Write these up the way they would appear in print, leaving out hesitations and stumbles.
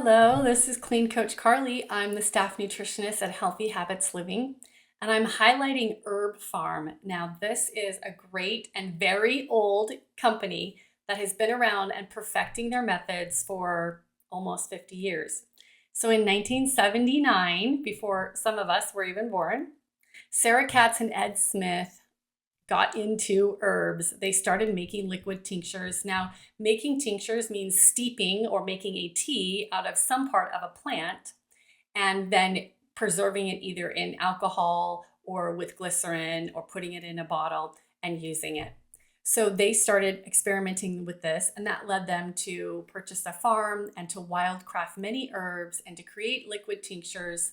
Hello, this is Clean Coach Carly. I'm the staff nutritionist at Healthy Habits Living, and I'm highlighting Herb Pharm. Now, this is a great and very old company that has been around and perfecting their methods for almost 50 years. So in 1979, before some of us were even born, Sarah Katz and Ed Smith got into herbs. They started making liquid tinctures. Now, making tinctures means steeping or making a tea out of some part of a plant and then preserving it either in alcohol or with glycerin or putting it in a bottle and using it. So they started experimenting with this, and that led them to purchase a farm and to wildcraft many herbs and to create liquid tinctures.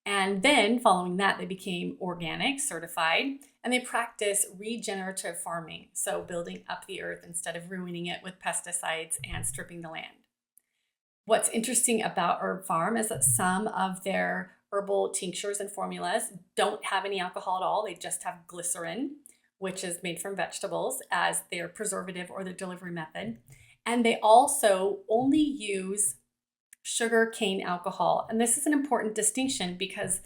And then following that, they became organic certified, and they practice regenerative farming. So building up the earth instead of ruining it with pesticides and stripping the land. What's interesting about Herb Pharm is that some of their herbal tinctures and formulas don't have any alcohol at all. They just have glycerin, which is made from vegetables, as their preservative or their delivery method. And they also only use sugar cane alcohol. And this is an important distinction because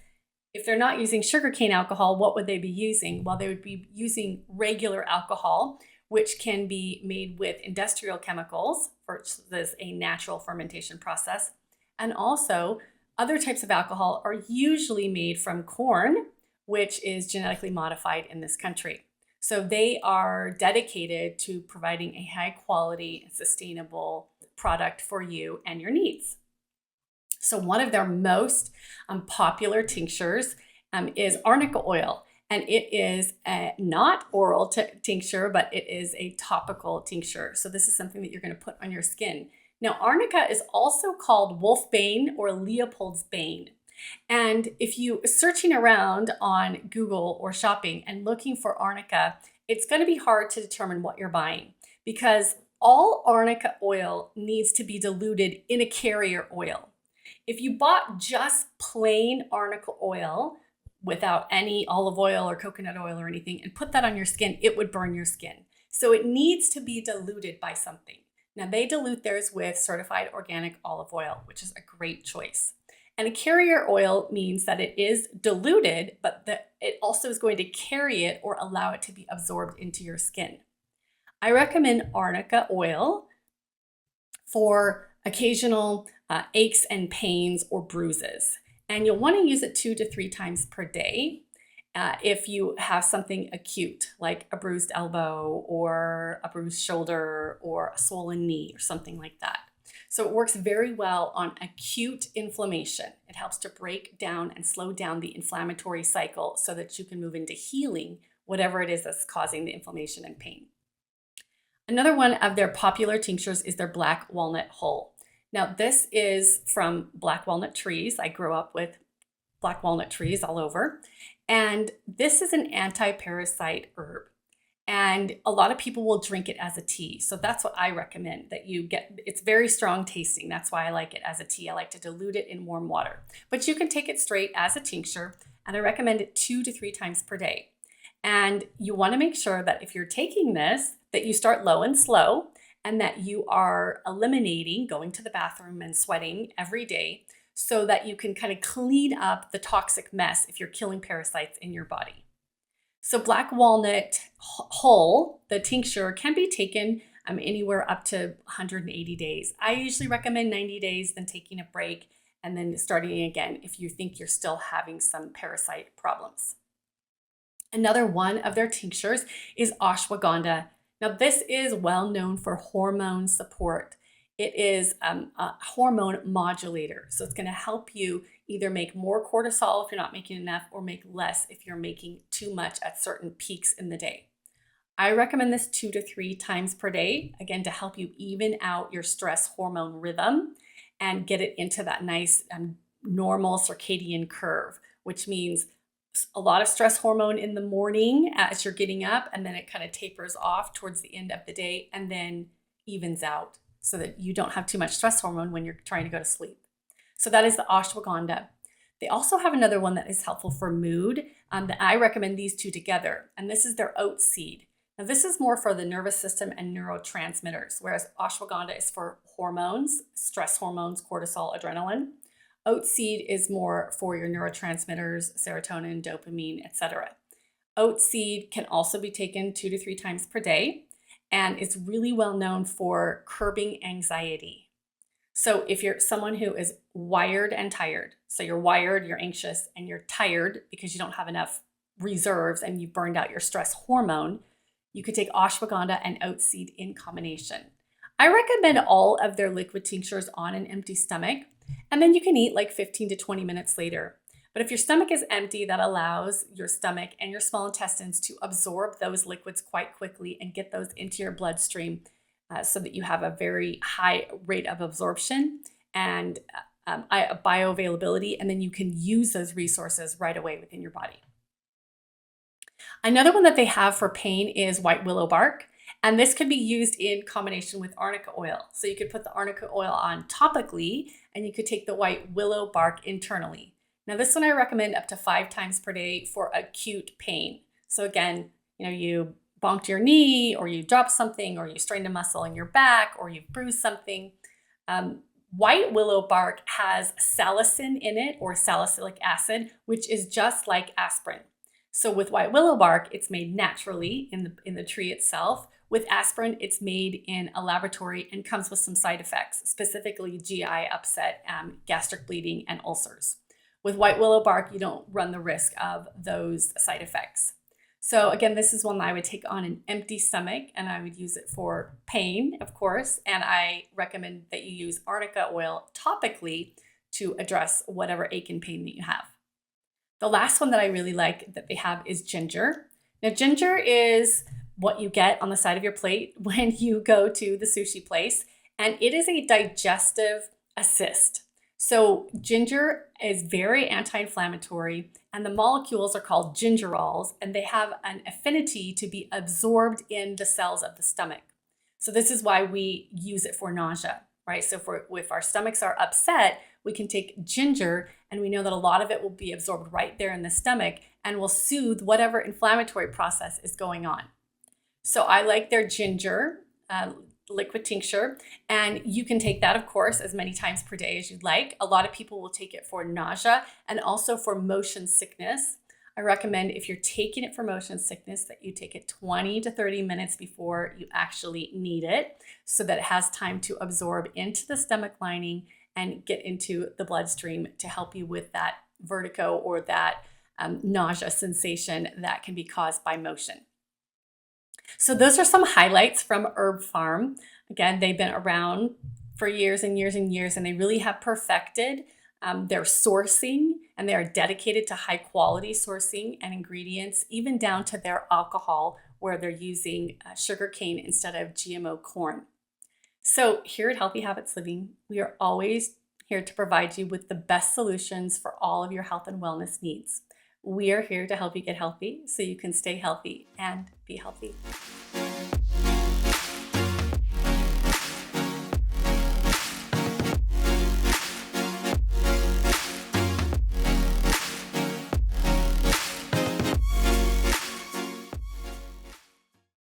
if they're not using sugar cane alcohol, what would they be using? Well, they would be using regular alcohol, which can be made with industrial chemicals, versus a natural fermentation process. And also, other types of alcohol are usually made from corn, which is genetically modified in this country. So they are dedicated to providing a high quality and sustainable product for you and your needs. So one of their most popular tinctures is arnica oil, and it is not oral tincture, but it is a topical tincture. So this is something that you're going to put on your skin. Now, arnica is also called wolfbane or Leopold's bane. And if you searching around on Google or shopping and looking for arnica, it's going to be hard to determine what you're buying because all arnica oil needs to be diluted in a carrier oil. If you bought just plain arnica oil without any olive oil or coconut oil or anything and put that on your skin, it would burn your skin. So it needs to be diluted by something. Now they dilute theirs with certified organic olive oil, which is a great choice. And a carrier oil means that it is diluted, but that it also is going to carry it or allow it to be absorbed into your skin. I recommend arnica oil for occasional aches and pains or bruises. And you'll want to use it 2 to 3 times per day if you have something acute, like a bruised elbow or a bruised shoulder or a swollen knee or something like that. So it works very well on acute inflammation. It helps to break down and slow down the inflammatory cycle so that you can move into healing whatever it is that's causing the inflammation and pain. Another one of their popular tinctures is their black walnut hull. Now, this is from black walnut trees. I grew up with black walnut trees all over. And this is an anti-parasite herb. And a lot of people will drink it as a tea. So that's what I recommend that you get. It's very strong tasting. That's why I like it as a tea. I like to dilute it in warm water. But you can take it straight as a tincture. And I recommend it 2 to 3 times per day. And you want to make sure that if you're taking this, that you start low and slow and that you are eliminating going to the bathroom and sweating every day so that you can kind of clean up the toxic mess if you're killing parasites in your body. So black walnut hull, the tincture, can be taken anywhere up to 180 days. I usually recommend 90 days, then taking a break and then starting again if you think you're still having some parasite problems. Another one of their tinctures is ashwagandha. Now, this is well known for hormone support. It is a hormone modulator. So it's going to help you either make more cortisol if you're not making enough or make less if you're making too much at certain peaks in the day. I recommend this 2 to 3 times per day, again, to help you even out your stress hormone rhythm and get it into that nice normal circadian curve, which means a lot of stress hormone in the morning as you're getting up, and then it kind of tapers off towards the end of the day and then evens out so that you don't have too much stress hormone when you're trying to go to sleep. So that is the ashwagandha. They also have another one that is helpful for mood that I recommend these two together, and this is their oat seed. Now, this is more for the nervous system and neurotransmitters, whereas ashwagandha is for hormones, stress hormones, cortisol, adrenaline. Oat seed is more for your neurotransmitters, serotonin, dopamine, etc. Oat seed can also be taken 2 to 3 times per day, and it's really well known for curbing anxiety. So if you're someone who is wired and tired, so you're wired, you're anxious, and you're tired because you don't have enough reserves and you burned out your stress hormone, you could take ashwagandha and oat seed in combination. I recommend all of their liquid tinctures on an empty stomach, and then you can eat like 15 to 20 minutes later. But if your stomach is empty, that allows your stomach and your small intestines to absorb those liquids quite quickly and get those into your bloodstream so that you have a very high rate of absorption and bioavailability, and then you can use those resources right away within your body. Another one that they have for pain is white willow bark, and this could be used in combination with arnica oil. So you could put the arnica oil on topically, and you could take the white willow bark internally. Now this one I recommend up to 5 times per day for acute pain. So again, you bonked your knee, or you dropped something, or you strained a muscle in your back, or you've bruised something. White willow bark has salicin in it, or salicylic acid, which is just like aspirin. So with white willow bark, it's made naturally in the tree itself. With aspirin, it's made in a laboratory and comes with some side effects, specifically GI upset, gastric bleeding, and ulcers. With white willow bark, you don't run the risk of those side effects. So again, this is one that I would take on an empty stomach, and I would use it for pain, of course, and I recommend that you use arnica oil topically to address whatever ache and pain that you have. The last one that I really like that they have is ginger. Now, ginger is what you get on the side of your plate when you go to the sushi place, and it is a digestive assist. So ginger is very anti-inflammatory, and the molecules are called gingerols, and they have an affinity to be absorbed in the cells of the stomach. So this is why we use it for nausea, right? So if our stomachs are upset, we can take ginger, and we know that a lot of it will be absorbed right there in the stomach and will soothe whatever inflammatory process is going on. So I like their ginger liquid tincture, and you can take that, of course, as many times per day as you'd like. A lot of people will take it for nausea and also for motion sickness. I recommend, if you're taking it for motion sickness, that you take it 20 to 30 minutes before you actually need it, so that it has time to absorb into the stomach lining and get into the bloodstream to help you with that vertigo or that nausea sensation that can be caused by motion. So those are some highlights from Herb Pharm. Again, they've been around for years and years and years, and they really have perfected their sourcing, and they are dedicated to high quality sourcing and ingredients, even down to their alcohol, where they're using sugarcane instead of GMO corn. So here at Healthy Habits Living, we are always here to provide you with the best solutions for all of your health and wellness needs. We are here to help you get healthy so you can stay healthy and be healthy.